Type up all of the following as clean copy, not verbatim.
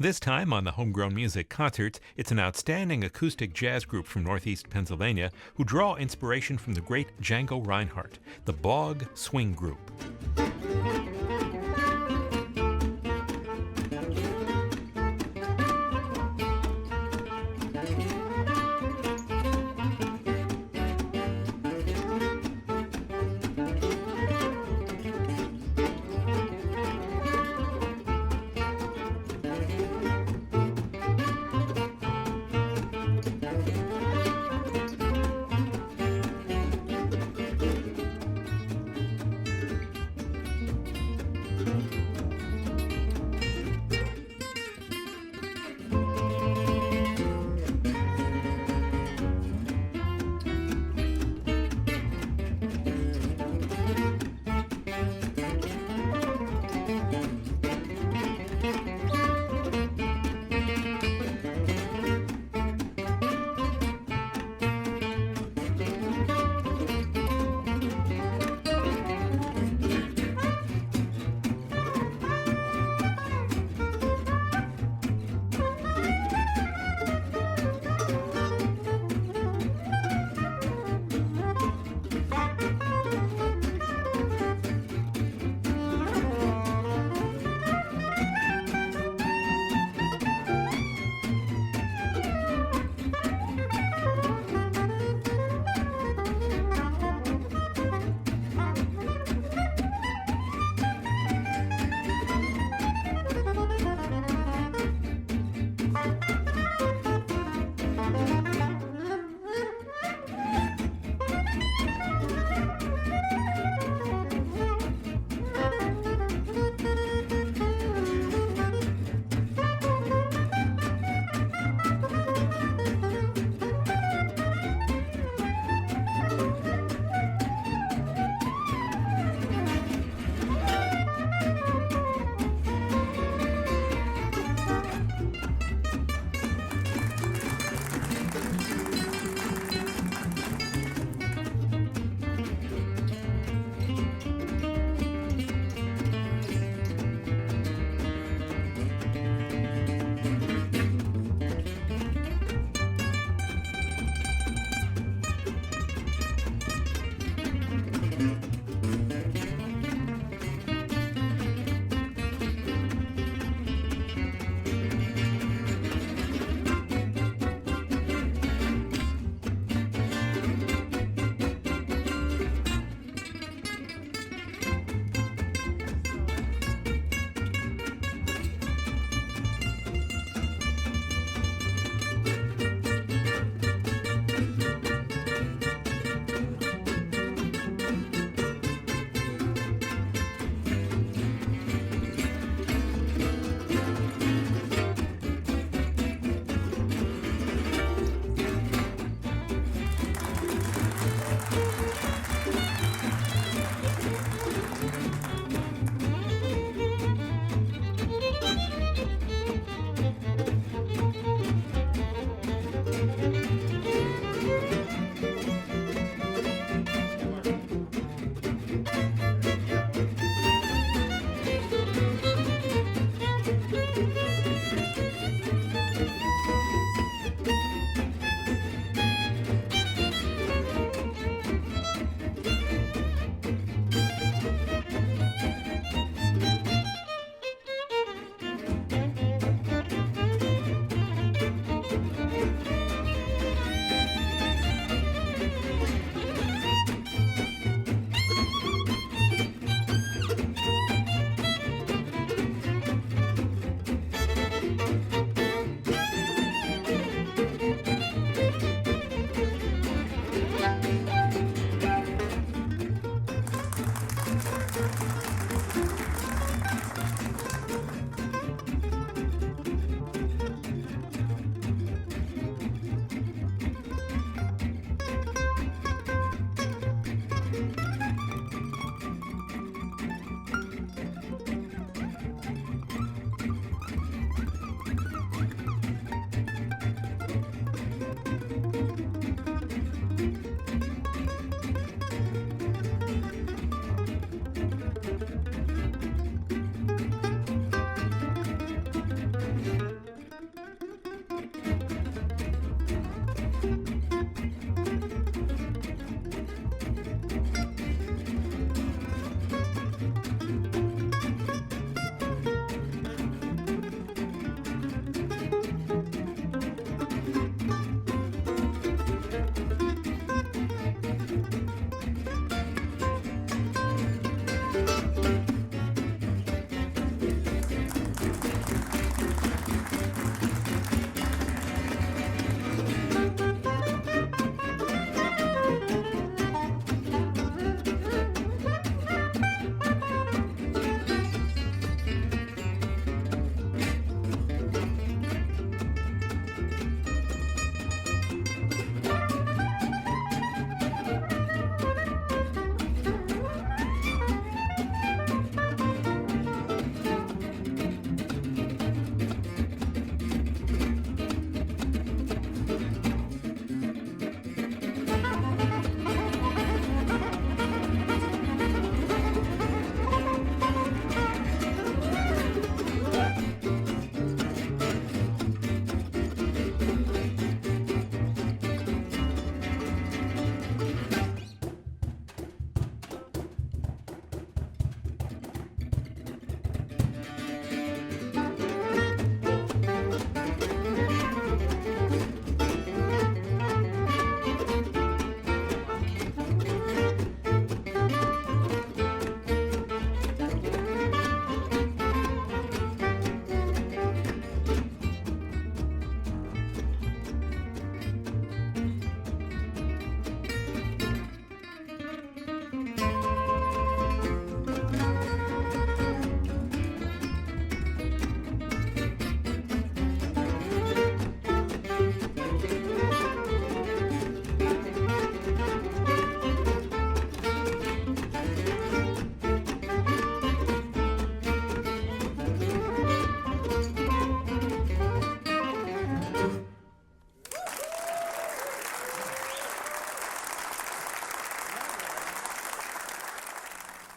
This time on the Homegrown Music Concerts, it's an outstanding acoustic jazz group from Northeast Pennsylvania who draw inspiration from the great Django Reinhardt, the Bog Swing Group.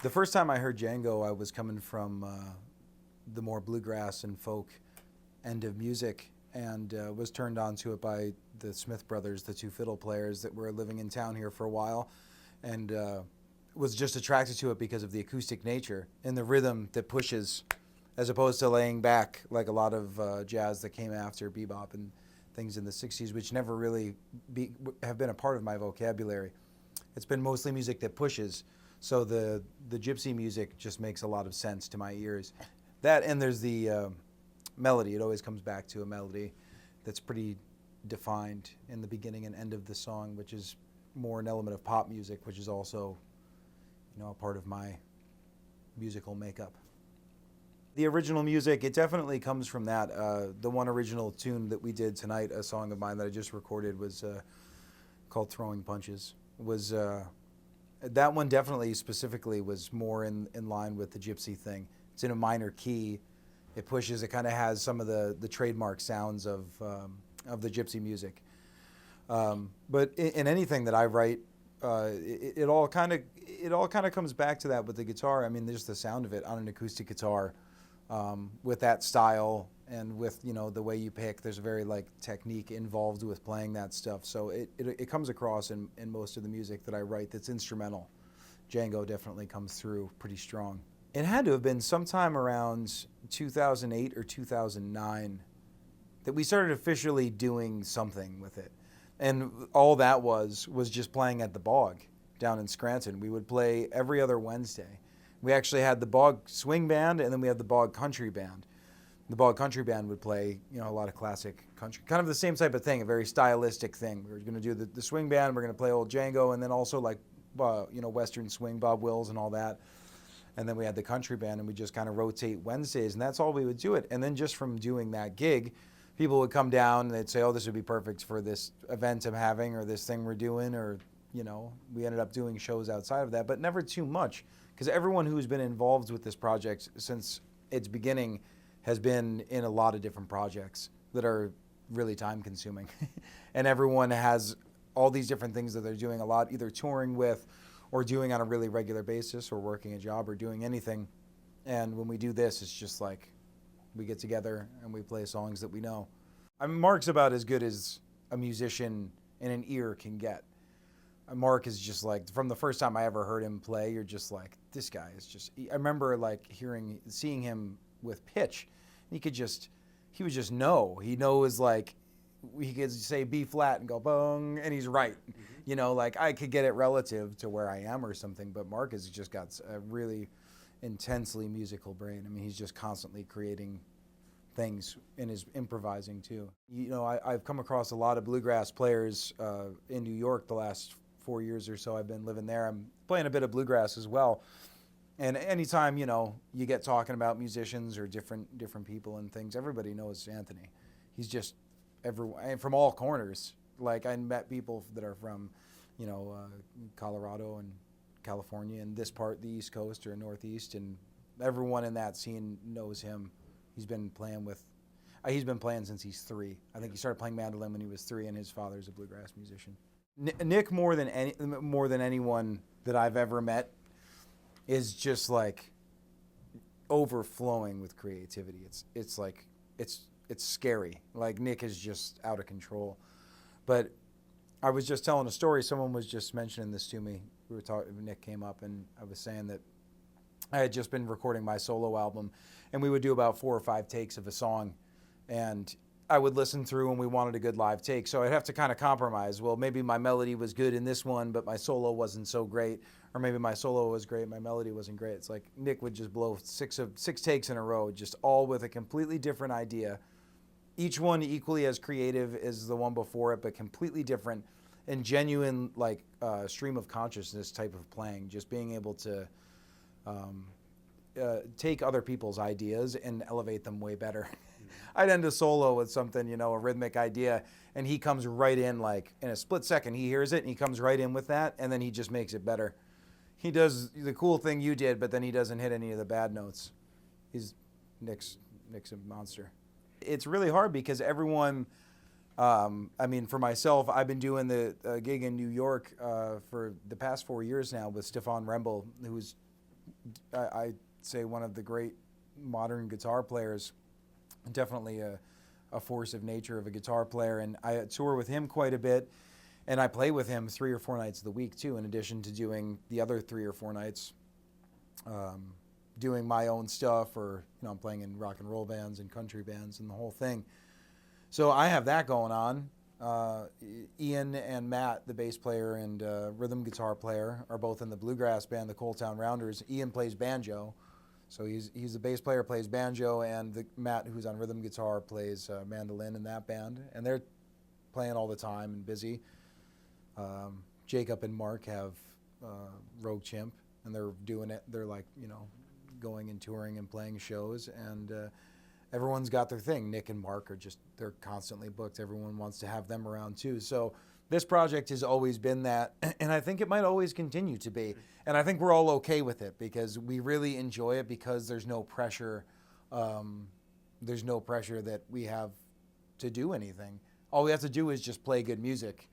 The first time I heard Django, I was coming from the more bluegrass and folk end of music, and was turned on to it by the Smith brothers, the two fiddle players that were living in town here for a while, and was just attracted to it because of the acoustic nature and the rhythm that pushes, as opposed to laying back like a lot of jazz that came after bebop and things in the 60s, which never really have been a part of my vocabulary. It's been mostly music that pushes. So the gypsy music just makes a lot of sense to my ears. That, and there's the melody. It always comes back to a melody that's pretty defined in the beginning and end of the song, which is more an element of pop music, which is also, a part of my musical makeup. The original music, it definitely comes from that. The one original tune that we did tonight, a song of mine that I just recorded, was called Throwing Punches. That one definitely specifically was more in line with the gypsy thing. It's in a minor key. It pushes. It kind of has some of the trademark sounds of the gypsy music. But in anything that I write, it all kind of comes back to that with the guitar. I mean, there's the sound of it on an acoustic guitar, with that style and with the way you pick. There's a very technique involved with playing that stuff. So it comes across in most of the music that I write that's instrumental. Django definitely comes through pretty strong. It had to have been sometime around 2008 or 2009 that we started officially doing something with it. And all that was just playing at the Bog down in Scranton. We would play every other Wednesday. We actually had the Bog Swing Band, and then we had the Bog Country Band. The Bog Country Band would play, a lot of classic country, kind of the same type of thing, a very stylistic thing. We were going to do the swing band, we're going to play old Django, and then also Western swing, Bob Wills and all that. And then we had the country band, and we just kind of rotate Wednesdays, and that's all we would do it. And then just from doing that gig, people would come down and they'd say, oh, this would be perfect for this event I'm having or this thing we're doing, or, we ended up doing shows outside of that, but never too much, because everyone who's been involved with this project since its beginning has been in a lot of different projects that are really time consuming. And everyone has all these different things that they're doing a lot, either touring with or doing on a really regular basis or working a job or doing anything. And when we do this, it's just like we get together and we play songs that we know. I mean, Mark's about as good as a musician in an ear can get. Mark is just from the first time I ever heard him play, you're just like, this guy is just, I remember seeing him with pitch. He would just know. He knows he could say B flat and go bong, and he's right. Mm-hmm. I could get it relative to where I am or something, but Mark has just got a really intensely musical brain. I mean, he's just constantly creating things and is improvising too. I've come across a lot of bluegrass players in New York the last 4 years or so I've been living there. I'm playing a bit of bluegrass as well. And anytime, you get talking about musicians or different people and things, everybody knows Anthony. He's just from all corners. I met people that are from, Colorado and California and this part, the East Coast or Northeast, and everyone in that scene knows him. He's been playing since he's 3. I think he started playing mandolin when he was 3, and his father's a bluegrass musician. Nick, more than anyone that I've ever met, is just overflowing with creativity. It's scary. Nick is just out of control. But I was just telling a story. Someone was just mentioning this to me. We were talking. Nick came up, and I was saying that I had just been recording my solo album, and we would do about 4 or 5 takes of a song, and I would listen through, and we wanted a good live take. So I'd have to kind of compromise. Well, maybe my melody was good in this one, but my solo wasn't so great. Or maybe my solo was great, my melody wasn't great. It's like Nick would just blow 6 takes in a row, just all with a completely different idea. Each one equally as creative as the one before it, but completely different and genuine, stream of consciousness type of playing. Just being able to take other people's ideas and elevate them way better. I'd end a solo with something, a rhythmic idea, and he comes right in, in a split second, he hears it, and he comes right in with that, and then he just makes it better. He does the cool thing you did, but then he doesn't hit any of the bad notes. Nick's a monster. It's really hard because everyone, for myself, I've been doing the gig in New York for the past 4 years now with Stefan Rembel, who's I'd say one of the great modern guitar players, definitely a force of nature of a guitar player. And I tour with him quite a bit, and I play with him 3 or 4 nights of the week too, in addition to doing the other 3 or 4 nights, doing my own stuff, or I'm playing in rock and roll bands and country bands and the whole thing. So I have that going on. Ian and Matt, the bass player and rhythm guitar player, are both in the bluegrass band, the Coal Town Rounders. Ian plays banjo, so he's the bass player, plays banjo, and Matt, who's on rhythm guitar, plays mandolin in that band. And they're playing all the time and busy. Jacob and Mark have Rogue Chimp, and they're doing it. They're like, going and touring and playing shows, and everyone's got their thing. Nick and Mark they're constantly booked. Everyone wants to have them around too. So this project has always been that, and I think it might always continue to be. And I think we're all okay with it because we really enjoy it, because there's no pressure. There's no pressure that we have to do anything. All we have to do is just play good music.